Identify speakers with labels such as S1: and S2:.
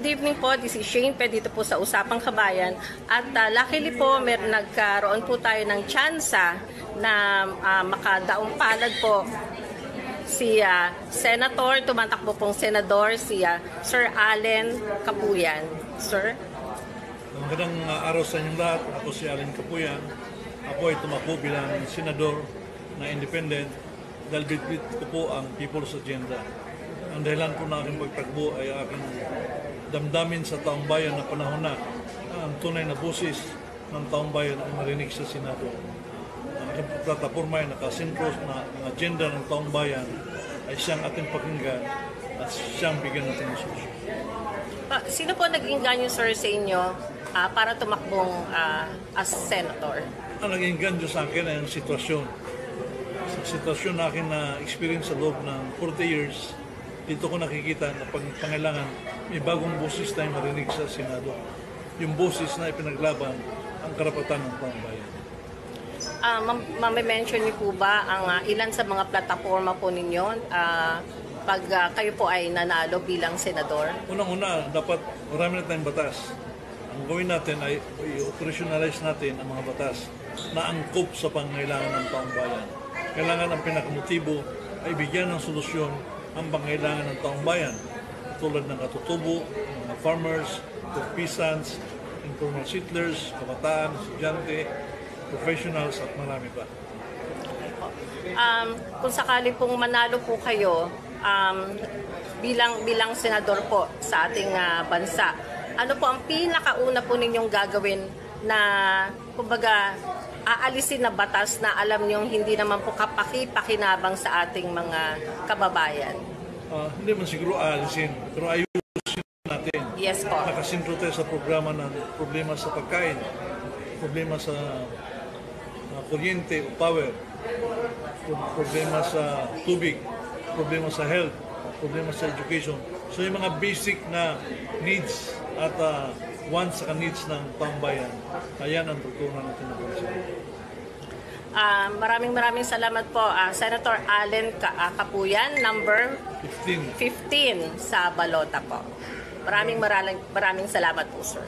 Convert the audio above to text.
S1: evening po, this is Shane Pe dito po sa Usapang Kabayan. At luckily po, nagkaroon po tayo ng tsansa na makadaong palad po si Senator, tumatakbo pong Senador, si Sir Allen Capuyan. Sir?
S2: Magandang araw sa inyong lahat. Ako si Allen Capuyan. Ako ay tumakbo bilang Senador na independent dahil bitbit ko po ang People's Agenda. Ang dahilan po na aking pagtakbo ay aking damdamin sa taong bayan na panahon na ang tunay na busis ng taong bayan ay marinig sa Senado. Ang aking plataporma ay nakasintros na ang agenda ng taong bayan ay siyang ating pakinggan at siyang bigyan natin ng solusyon.
S1: Sino po naging ganyo, sir, sa inyo para tumakbong as senator?
S2: Ang naging ganyo sa akin ay ang sitwasyon. Sa sitwasyon na akin na experience sa loob ng 40 years, dito ko nakikita na pangailangan may bagong boses tayong marinig sa Senado. Yung boses na ipinaglaban ang karapatan ng taong bayan.
S1: Mame-mention niyo po ba ang ilan sa mga plataforma po ninyo pag kayo po ay nanalo bilang senador?
S2: Unang-una, dapat marami na tayong batas. Ang gawin natin ay i-operationalize natin ang mga batas na angkop sa pangailangan ng taong bayan. Kailangan ang pinakamotibo ay bigyan ng solusyon ang pangailangan ng taong bayan, tulad ng katutubo, mga farmers, peasants, informal settlers, kabataan, estudyante, professionals at marami pa.
S1: Kung sakali pong manalo po kayo bilang senador po sa ating bansa, ano po ang pinakauna po ninyong gagawin na kumbaga aalisin na batas na alam niyong hindi naman po kapaki-pakinabang sa ating mga kababayan?
S2: Hindi man siguro aalisin, pero ayusin natin.
S1: Yes po.
S2: Nakasintro tayo sa programa ng problema sa pagkain, problema sa kuryente o power, problema sa tubig, problema sa health, problema sa education. So yung mga basic na needs at wants at needs ng pambayan, ayan ang tutunan natin ng bansa.
S1: Maraming salamat po, Senator Allen Capuyan, number
S2: 15
S1: sa balota po. Maraming salamat po, sir.